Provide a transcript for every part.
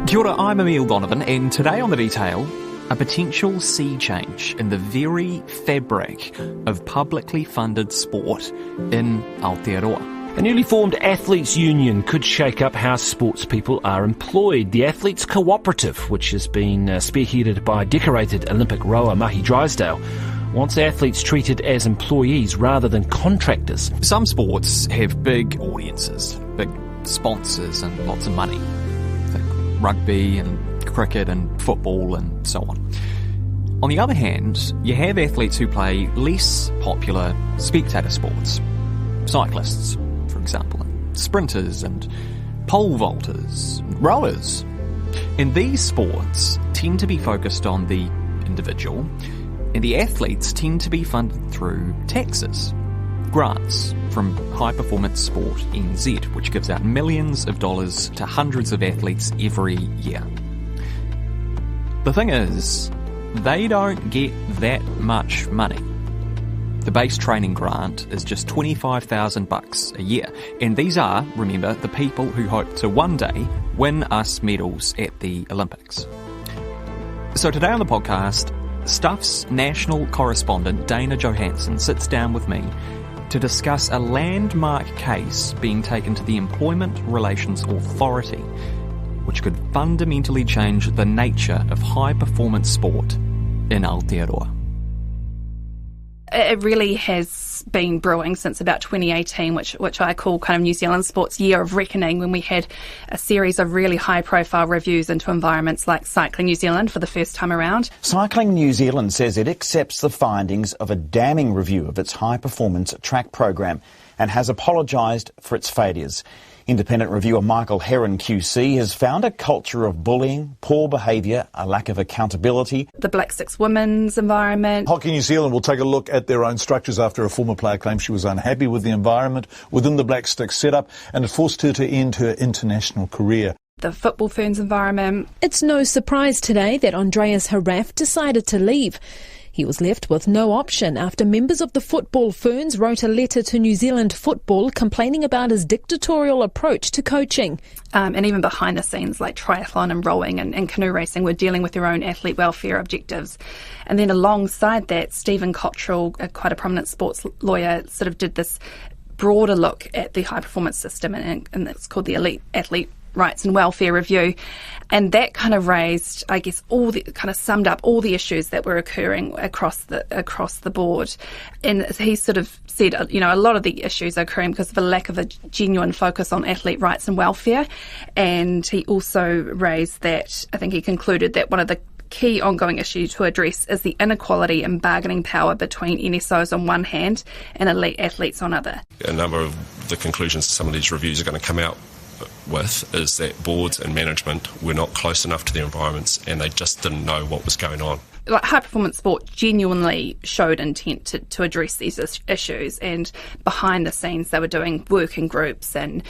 Kia ora, I'm Emile Donovan, and today on The Detail, a potential sea change in the very fabric of publicly funded sport in Aotearoa. A newly formed athletes' union could shake up how sports people are employed. The Athletes Cooperative, which has been spearheaded by decorated Olympic rower Mahi Drysdale, wants athletes treated as employees rather than contractors. Some sports have big audiences, big sponsors and lots of money. Think rugby and cricket and football and so on. On the other hand, you have athletes who play less popular spectator sports. Cyclists, for example, and sprinters and pole vaulters, and rowers. And these sports tend to be focused on the individual, and the athletes tend to be funded through taxes, grants from High Performance Sport NZ, which gives out millions of dollars to hundreds of athletes every year. The thing is, they don't get that much money. The base training grant is just $25,000 a year, and these are, remember, the people who hope to one day win us medals at the Olympics. So today on the podcast, Stuff's national correspondent Dana Johansson sits down with me to discuss a landmark case being taken to the Employment Relations Authority, which could fundamentally change the nature of high-performance sport in Aotearoa. It really has been brewing since about 2018, which I call kind of New Zealand sports year of reckoning, when we had a series of really high-profile reviews into environments like Cycling New Zealand for the first time around. Cycling New Zealand says it accepts the findings of a damning review of its high-performance track program and has apologised for its failures. Independent reviewer Michael Heron QC has found a culture of bullying, poor behaviour, a lack of accountability. The Black Six women's environment. Hockey New Zealand will take a look at their own structures after a former player claimed she was unhappy with the environment within the Black Sticks setup, and it forced her to end her international career. The Football Ferns environment. It's no surprise today that Andreas Haraf decided to leave. He was left with no option after members of the Football Ferns wrote a letter to New Zealand Football complaining about his dictatorial approach to coaching. And even behind the scenes, like triathlon and rowing and canoe racing, were dealing with their own athlete welfare objectives. And then alongside that, Stephen Cottrell, quite a prominent sports lawyer, sort of did this broader look at the high-performance system, and it's called the Elite Athlete Rights and Welfare Review, and that kind of raised, I guess, summed up all the issues that were occurring across the board. And he sort of said, a lot of the issues are occurring because of a lack of a genuine focus on athlete rights and welfare. And he also raised that, I think he concluded that one of the key ongoing issues to address is the inequality in bargaining power between NSOs on one hand and elite athletes on other. A number of the conclusions some of these reviews are going to come out with is that boards and management were not close enough to their environments, and they just didn't know what was going on. Like, high performance sport genuinely showed intent to address these issues, and behind the scenes they were doing working groups and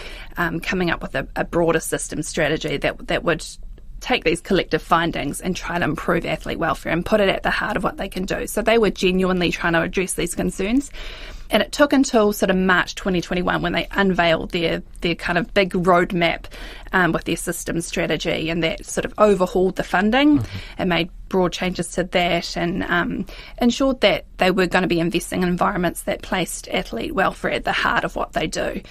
coming up with a broader system strategy that would take these collective findings and try to improve athlete welfare and put it at the heart of what they can do. So they were genuinely trying to address these concerns. And it took until sort of March 2021 when they unveiled their kind of big roadmap with their systems strategy, and that sort of overhauled the funding and made broad changes to that, and ensured that they were going to be investing in environments that placed athlete welfare at the heart of what they do.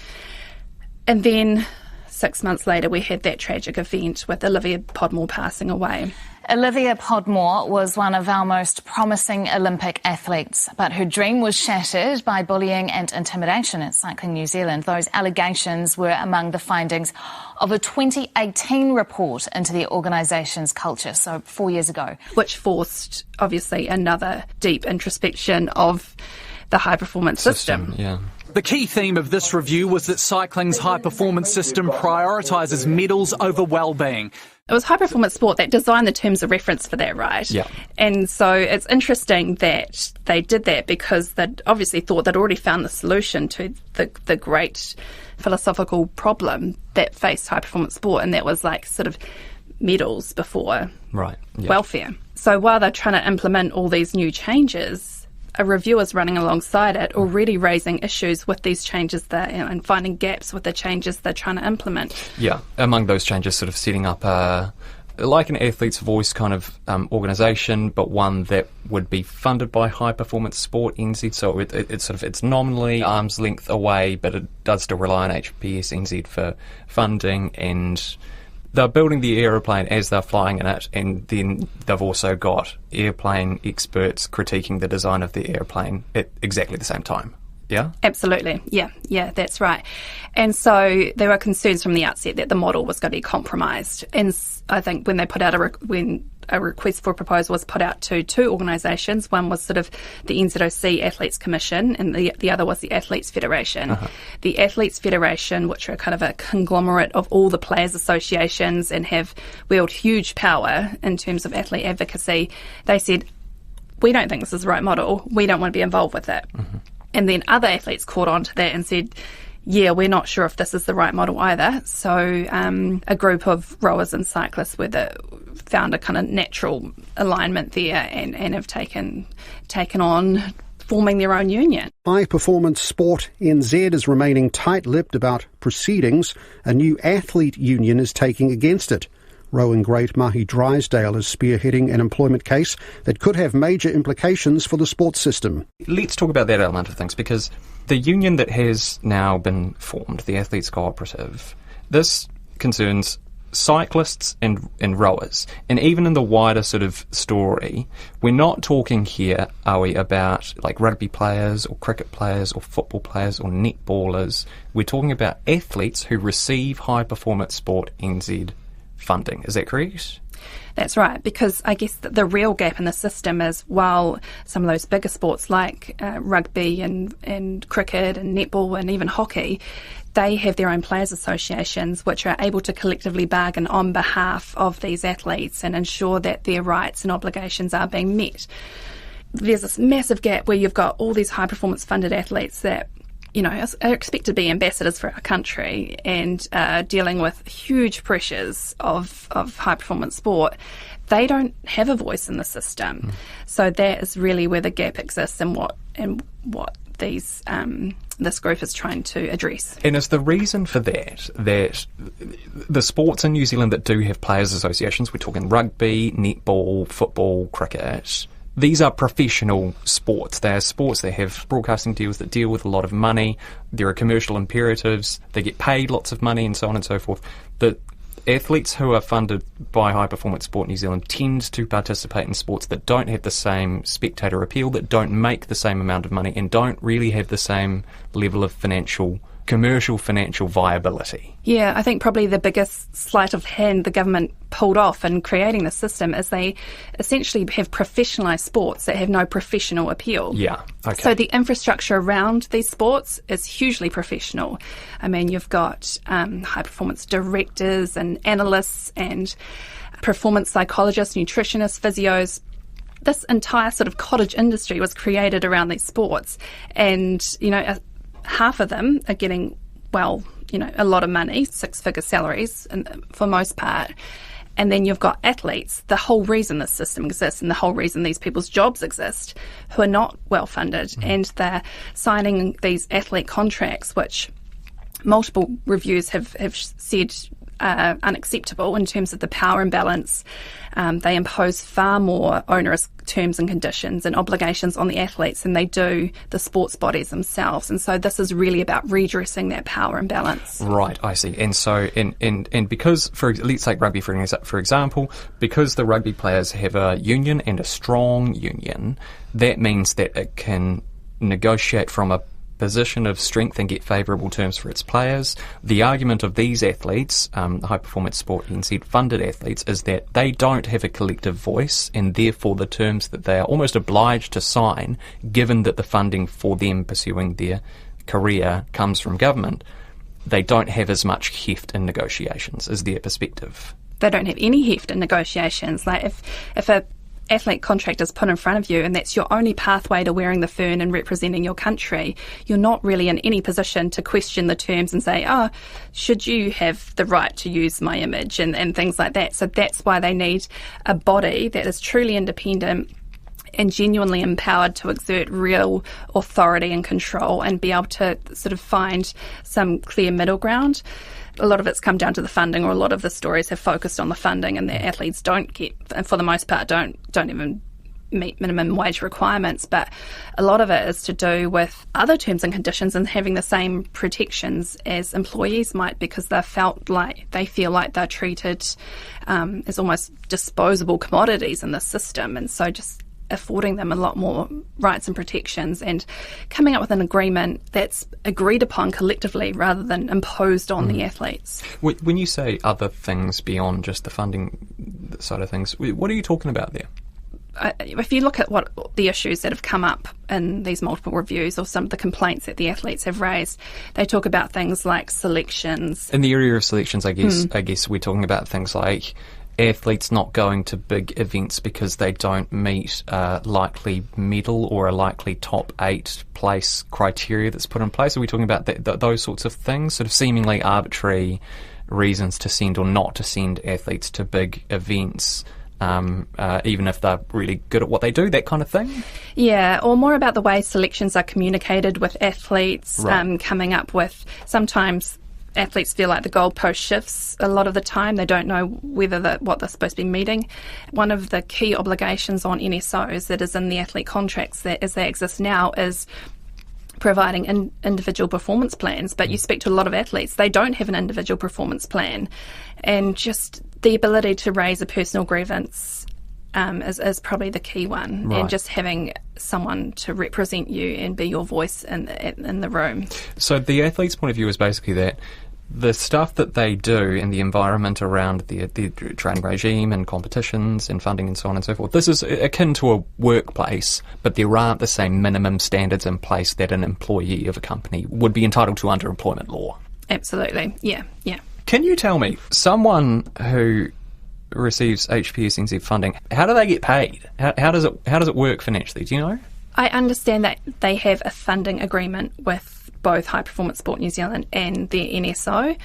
And then 6 months later, we had that tragic event with Olivia Podmore passing away. Olivia Podmore was one of our most promising Olympic athletes, but her dream was shattered by bullying and intimidation at Cycling New Zealand. Those allegations were among the findings of a 2018 report into the organisation's culture, so 4 years ago. Which forced, obviously, another deep introspection of the high-performance system. Yeah. The key theme of this review was that cycling's high-performance system prioritises medals over well-being. It was High Performance Sport that designed the terms of reference for that, right? Yeah. And so it's interesting that they did that because they obviously thought they'd already found the solution to the great philosophical problem that faced high performance sport, and that was like sort of medals before welfare. So while they're trying to implement all these new changes, a review is running alongside it, already raising issues with these changes and finding gaps with the changes they're trying to implement. Yeah, among those changes, sort of setting up a like an Athlete's Voice kind of organisation, but one that would be funded by High Performance Sport NZ. So it's nominally arm's length away, but it does still rely on HPS NZ for funding, and they're building the aeroplane as they're flying in it, and then they've also got airplane experts critiquing the design of the airplane at exactly the same time. Yeah? Absolutely. Yeah, that's right. And so there were concerns from the outset that the model was going to be compromised. And I think when they put out when a request for proposal was put out to two organisations, one was sort of the NZOC Athletes Commission and the other was the Athletes Federation. Uh-huh. The Athletes Federation, which are kind of a conglomerate of all the players' associations and have wield huge power in terms of athlete advocacy, they said, we don't think this is the right model. We don't want to be involved with it. Mm-hmm. And then other athletes caught on to that and said, yeah, we're not sure if this is the right model either. So a group of rowers and cyclists found a kind of natural alignment there and have taken on forming their own union. High Performance Sport NZ is remaining tight-lipped about proceedings a new athlete union is taking against it. Rowing great Mahi Drysdale is spearheading an employment case that could have major implications for the sports system. Let's talk about that element of things, because the union that has now been formed, the Athletes Cooperative, this concerns cyclists and rowers. And even in the wider sort of story, we're not talking here, are we, about like rugby players or cricket players or football players or netballers. We're talking about athletes who receive High Performance Sport NZ funding. Is that correct? That's right, because I guess the real gap in the system is while some of those bigger sports like rugby and cricket and netball and even hockey, they have their own players' associations which are able to collectively bargain on behalf of these athletes and ensure that their rights and obligations are being met. There's this massive gap where you've got all these high-performance funded athletes that are expected to be ambassadors for our country and dealing with huge pressures of high-performance sport. They don't have a voice in the system. Mm. So that is really where the gap exists and what these this group is trying to address. And is the reason for that the sports in New Zealand that do have players' associations, we're talking rugby, netball, football, cricket, these are professional sports. They are sports that have broadcasting deals that deal with a lot of money. There are commercial imperatives. They get paid lots of money and so on and so forth. The athletes who are funded by High Performance Sport New Zealand tend to participate in sports that don't have the same spectator appeal, that don't make the same amount of money and don't really have the same level of commercial financial viability. Yeah, I think probably the biggest sleight of hand the government pulled off in creating the system is they essentially have professionalised sports that have no professional appeal. Yeah, okay. So the infrastructure around these sports is hugely professional. I mean, you've got high-performance directors and analysts and performance psychologists, nutritionists, physios. This entire sort of cottage industry was created around these sports, and, half of them are getting, a lot of money, six-figure salaries for most part. And then you've got athletes, the whole reason this system exists and the whole reason these people's jobs exist, who are not well funded. Mm. And they're signing these athlete contracts, which multiple reviews have said unacceptable in terms of the power imbalance. They impose far more onerous terms and conditions and obligations on the athletes than they do the sports bodies themselves. And so this is really about redressing that power imbalance. Right, I see. And so, and because, let's take rugby for example, because the rugby players have a union and a strong union, that means that it can negotiate from a position of strength and get favourable terms for its players. The argument of these athletes, High Performance Sport NZ funded athletes, is that they don't have a collective voice, and therefore the terms that they are almost obliged to sign, given that the funding for them pursuing their career comes from government, they don't have as much heft in negotiations, is their perspective. They don't have any heft in negotiations. Like if a athlete contract is put in front of you and that's your only pathway to wearing the fern and representing your country, you're not really in any position to question the terms and say, should you have the right to use my image and things like that. So that's why they need a body that is truly independent and genuinely empowered to exert real authority and control and be able to sort of find some clear middle ground. A lot of it's come down to the funding, or a lot of the stories have focused on the funding, and the athletes don't get, and for the most part, don't even meet minimum wage requirements. But a lot of it is to do with other terms and conditions and having the same protections as employees might, because they feel like they're treated as almost disposable commodities in the system, and so just affording them a lot more rights and protections and coming up with an agreement that's agreed upon collectively rather than imposed on the athletes. When you say other things beyond just the funding side of things, what are you talking about there? If you look at what the issues that have come up in these multiple reviews, or some of the complaints that the athletes have raised, they talk about things like selections. In the area of selections, I guess we're talking about things like athletes not going to big events because they don't meet a likely medal or a likely top 8 place criteria that's put in place. Are we talking about those sorts of things, sort of seemingly arbitrary reasons to send or not to send athletes to big events? Even if they're really good at what they do, that kind of thing? Yeah, or more about the way selections are communicated with athletes, right. Coming up with, sometimes athletes feel like the goalpost shifts a lot of the time. They don't know whether what they're supposed to be meeting. One of the key obligations on NSOs that is in the athlete contracts that as they exist now is providing individual performance plans, but you speak to a lot of athletes, they don't have an individual performance plan, and just the ability to raise a personal grievance is probably the key one, right. and just having someone to represent you and be your voice in the room. So the athlete's point of view is basically that the stuff that they do in the environment around the training regime and competitions and funding and so on and so forth, this is akin to a workplace, but there aren't the same minimum standards in place that an employee of a company would be entitled to under employment law. Absolutely, yeah. Can you tell me, someone who receives HPSNZ funding, how do they get paid? How does it work financially? Do you know? I understand that they have a funding agreement with both High Performance Sport New Zealand and their NSO.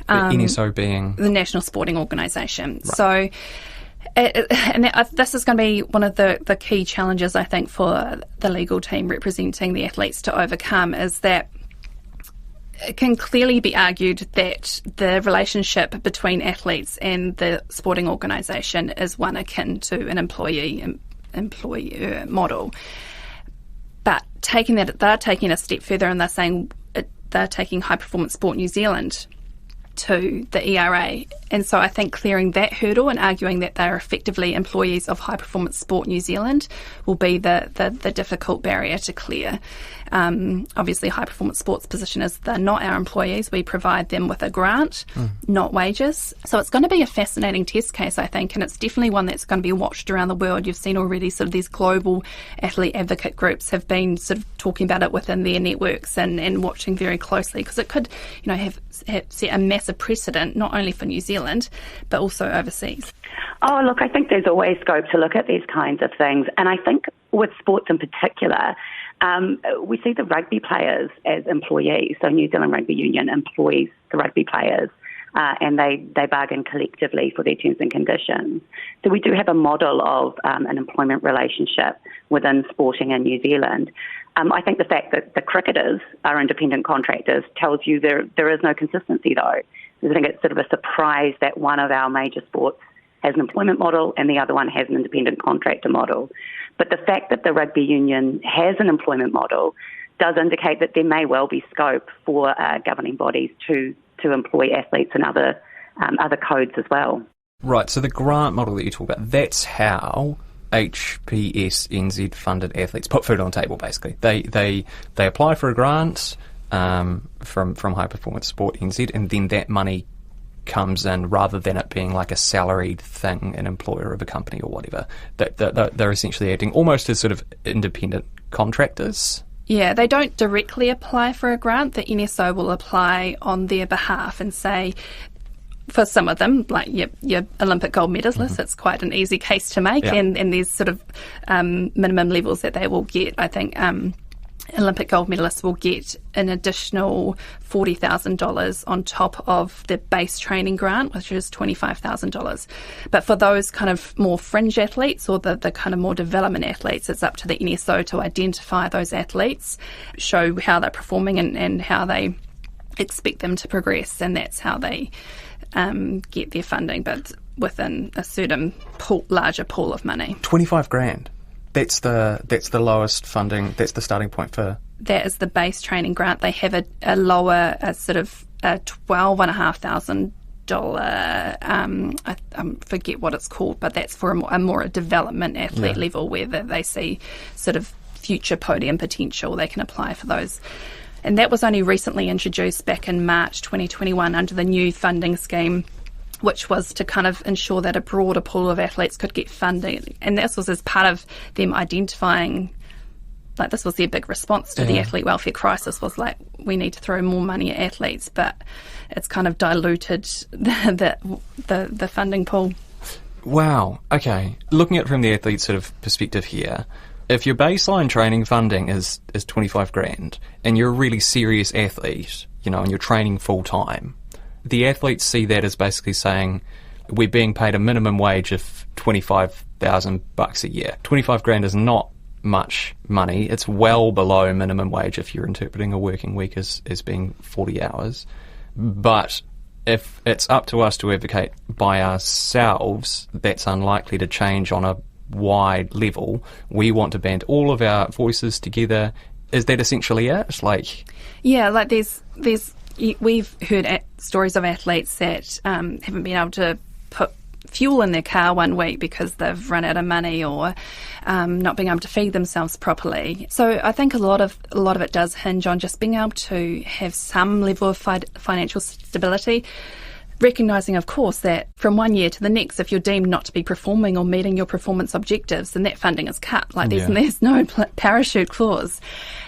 The NSO being? The National Sporting Organisation. Right. So, this is going to be one of the key challenges, I think, for the legal team representing the athletes to overcome, is that it can clearly be argued that the relationship between athletes and the sporting organisation is one akin to an employee-employer model. But they're taking a step further, and they're saying they're taking High Performance Sport New Zealand to the ERA. And so I think clearing that hurdle and arguing that they're effectively employees of High Performance Sport New Zealand will be the difficult barrier to clear. Obviously, High Performance Sport's position is they're not our employees. We provide them with a grant, not wages. So it's going to be a fascinating test case, I think, and it's definitely one that's going to be watched around the world. You've seen already sort of these global athlete advocate groups have been sort of talking about it within their networks and watching very closely, because it could, have set a massive precedent, not only for New Zealand, but also overseas. Oh, look, I think there's always scope to look at these kinds of things. And I think with sports in particular, we see the rugby players as employees. So New Zealand Rugby Union employs the rugby players, and they bargain collectively for their terms and conditions. So we do have a model of an employment relationship within sporting in New Zealand. I think the fact that the cricketers are independent contractors tells you there is no consistency, though. I think it's sort of a surprise that one of our major sports has an employment model and the other one has an independent contractor model. But the fact that the rugby union has an employment model does indicate that there may well be scope for governing bodies to employ athletes and other codes as well. Right, so the grant model that you talk about, that's how HPSNZ funded athletes put food on the table, basically. They apply for a grant from High Performance Sport NZ, and then that money comes in, rather than it being like a salaried thing, an employer of a company or whatever. They're essentially acting almost as sort of independent contractors. Yeah, they don't directly apply for a grant. The NSO will apply on their behalf and say, for some of them, like your Olympic gold medalists, it's quite an easy case to make, and there's sort of minimum levels that they will get, I think. Olympic gold medalists will get an additional $40,000 on top of the base training grant, which is $25,000. But for those kind of more fringe athletes or the kind of more development athletes, it's up to the NSO to identify those athletes, show how they're performing and how they expect them to progress, and that's how they get their funding, but within a certain larger pool of money. 25 grand. That's the lowest funding. That's the starting point for. That is the base training grant. They have a lower, sort of a $12,500. I forget what it's called, but that's for a more development athlete level where they see sort of future podium potential. They can apply for those. And that was only recently introduced back in March 2021 under the new funding scheme, which was to kind of ensure that a broader pool of athletes could get funding. And this was as part of them identifying, like, this was their big response to the athlete welfare crisis, was like, we need to throw more money at athletes, but it's kind of diluted the funding pool. Wow. Okay. Looking at it from the athlete sort of perspective here, if your baseline training funding is 25 grand and you're a really serious athlete, and you're training full time, the athletes see that as basically saying, we're being paid a minimum wage of $25,000 a year. 25 grand is not much money. It's well below minimum wage if you're interpreting a working week as being 40 hours. But if it's up to us to advocate by ourselves, that's unlikely to change on a wide level. We want to band all of our voices together. Is that essentially it? We've heard stories of athletes that haven't been able to put fuel in their car one week because they've run out of money, or not being able to feed themselves properly. So I think a lot of it does hinge on just being able to have some level of financial stability. Recognising, of course, that from one year to the next, if you're deemed not to be performing or meeting your performance objectives, then that funding is cut. There's no parachute clause.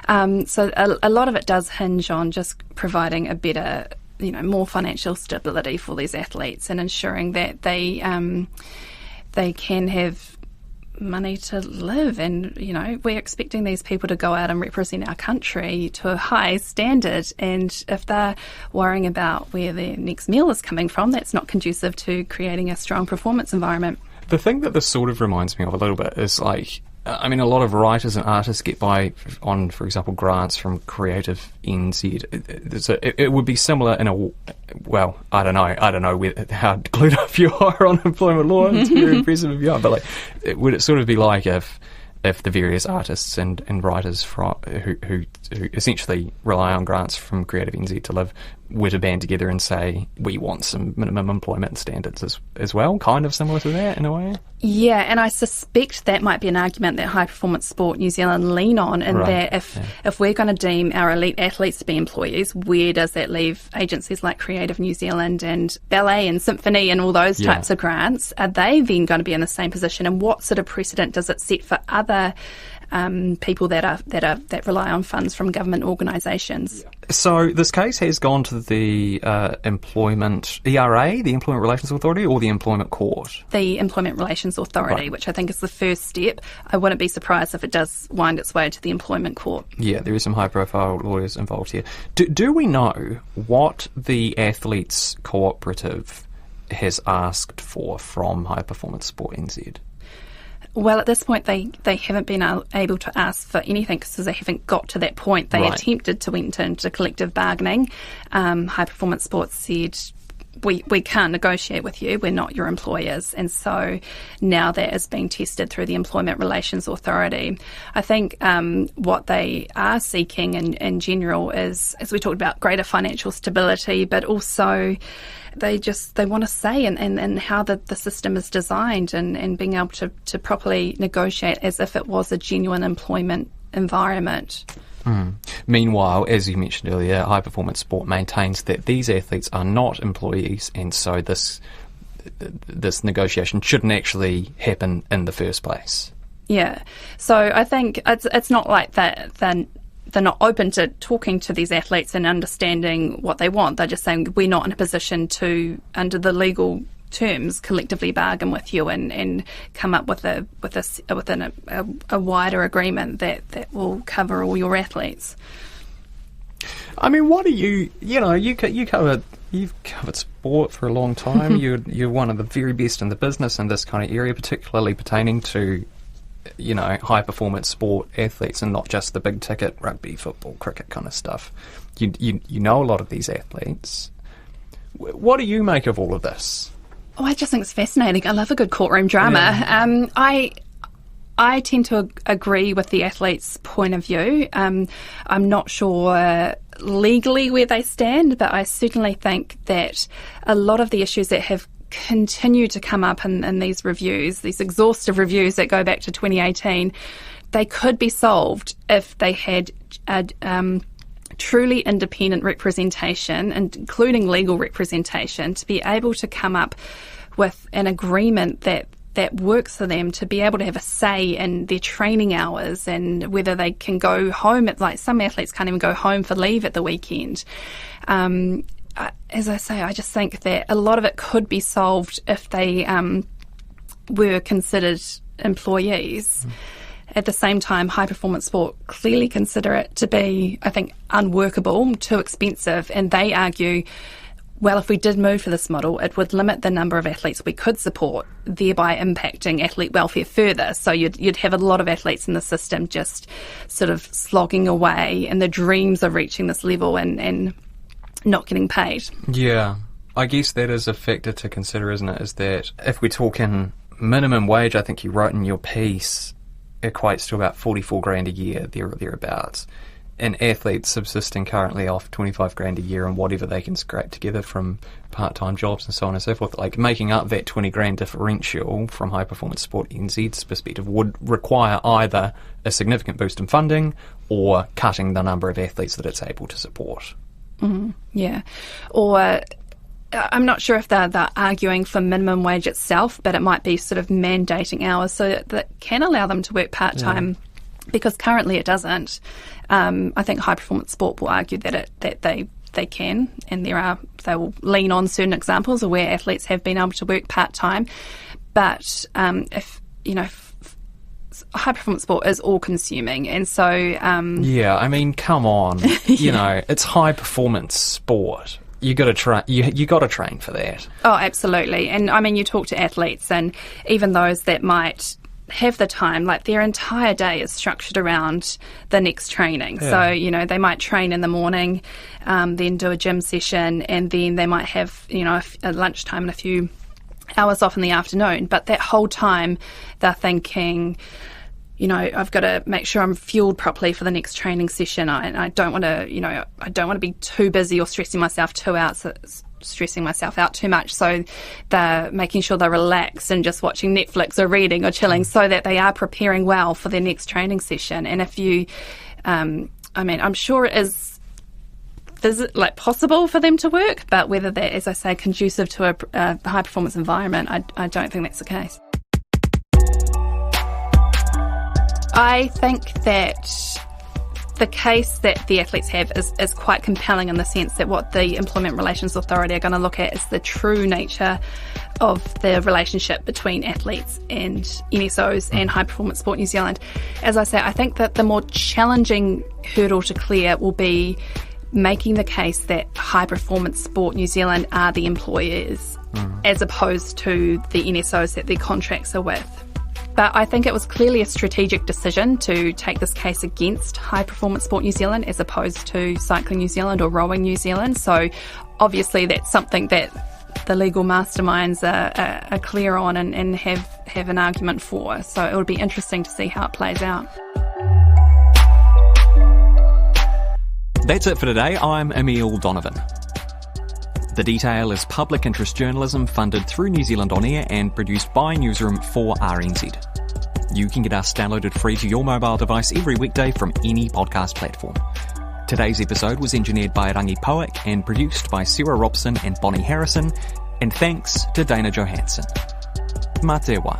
So a lot of it does hinge on just providing a better, more financial stability for these athletes and ensuring that they can have money to live. And, we're expecting these people to go out and represent our country to a high standard. And if they're worrying about where their next meal is coming from, that's not conducive to creating a strong performance environment. The thing that this sort of reminds me of a little bit is a lot of writers and artists get by on, for example, grants from Creative NZ. So it would be similar in I don't know how clued up you are on employment law. It's very impressive if you are, but would it sort of be like if the various artists and writers who essentially rely on grants from Creative NZ to live were to band together and say, we want some minimum employment standards as well, kind of similar to that in a way? Yeah, and I suspect that might be an argument that High Performance Sport New Zealand lean on, and that if we're going to deem our elite athletes to be employees, where does that leave agencies like Creative New Zealand and Ballet and Symphony and all those types of grants? Are they then going to be in the same position, and what sort of precedent does it set for other people that rely on funds from government organisations? So this case has gone to the Employment ERA, the Employment Relations Authority, or the Employment Court? The Employment Relations Authority, which I think is the first step. I wouldn't be surprised if it does wind its way to the Employment Court. Yeah, there is some high-profile lawyers involved here. Do we know what the Athletes Cooperative has asked for from High Performance Sport NZ? Well, at this point, they haven't been able to ask for anything because they haven't got to that point. They attempted to enter into collective bargaining. High Performance Sports said, we can't negotiate with you, we're not your employers. And so now that is being tested through the Employment Relations Authority. I think what they are seeking in general is, as we talked about, greater financial stability, but also they want to say and how the system is designed and being able to properly negotiate as if it was a genuine employment environment. Meanwhile, as you mentioned earlier, High Performance Sport maintains that these athletes are not employees, and so this negotiation shouldn't actually happen in the first place. Yeah, so I think it's not like that. They're not open to talking to these athletes and understanding what they want. They're just saying we're not in a position to, under the legal terms collectively bargain with you and come up with a wider agreement that will cover all your athletes. I mean, what do you've covered sport for a long time. You're one of the very best in the business in this kind of area, particularly pertaining to, high performance sport athletes and not just the big ticket rugby, football, cricket kind of stuff. You know a lot of these athletes. What do you make of all of this? Oh, I just think it's fascinating. I love a good courtroom drama. Yeah. I tend to agree with the athletes' point of view. I'm not sure legally where they stand, but I certainly think that a lot of the issues that have continued to come up in these reviews, these exhaustive reviews that go back to 2018, they could be solved if they had a truly independent representation, including legal representation, to be able to come up with an agreement that works for them, to be able to have a say in their training hours and whether they can go home. Like some athletes can't even go home for leave at the weekend. As I say, I just think that a lot of it could be solved if they were considered employees. At the same time, high performance sport clearly consider it to be, I think, unworkable, too expensive, and they argue, well, if we did move to this model, it would limit the number of athletes we could support, thereby impacting athlete welfare further. So you'd have a lot of athletes in the system just sort of slogging away in the dreams of reaching this level and not getting paid. Yeah, I guess that is a factor to consider, isn't it? Is that if we're talking minimum wage, I think you wrote in your piece, equates to about 44 grand a year, thereabouts. And athletes subsisting currently off 25 grand a year and whatever they can scrape together from part-time jobs and so on and so forth, like making up that 20 grand differential from High Performance Sport NZ's perspective would require either a significant boost in funding or cutting the number of athletes that it's able to support. Mm-hmm. Yeah. Or I'm not sure if they're arguing for minimum wage itself, but it might be sort of mandating hours so that can allow them to work part-time, because currently it doesn't. I think High Performance Sport will argue that they can, and they will lean on certain examples of where athletes have been able to work part-time. But if high performance sport is all consuming, and so yeah, I mean, come on, it's high performance sport. You got to try. You got to train for that. Oh, absolutely. And I mean, you talk to athletes, and even those that might have the time, like their entire day is structured around the next training. Yeah. So, they might train in the morning, then do a gym session, and then they might have, a lunchtime and a few hours off in the afternoon. But that whole time they're thinking, I've got to make sure I'm fueled properly for the next training session. I don't want to, I don't want to be too busy or stressing myself out too much. So they're making sure they're relaxed and just watching Netflix or reading or chilling so that they are preparing well for their next training session. And if you, I'm sure it is possible for them to work, but whether that, as I say, conducive to a high performance environment, I don't think that's the case. I think that the case that the athletes have is quite compelling in the sense that what the Employment Relations Authority are going to look at is the true nature of the relationship between athletes and NSOs and High Performance Sport New Zealand. As I say, I think that the more challenging hurdle to clear will be making the case that High Performance Sport New Zealand are the employers as opposed to the NSOs that their contracts are with. But I think it was clearly a strategic decision to take this case against High Performance Sport New Zealand as opposed to Cycling New Zealand or Rowing New Zealand. So obviously that's something that the legal masterminds are clear on and have an argument for. So it would be interesting to see how it plays out. That's it for today. I'm Emile Donovan. The Detail is public interest journalism funded through New Zealand On Air and produced by Newsroom for RNZ. You can get us downloaded free to your mobile device every weekday from any podcast platform. Today's episode was engineered by Rangi Poick and produced by Sarah Robson and Bonnie Harrison, and thanks to Dana Johansson. Mā te wā.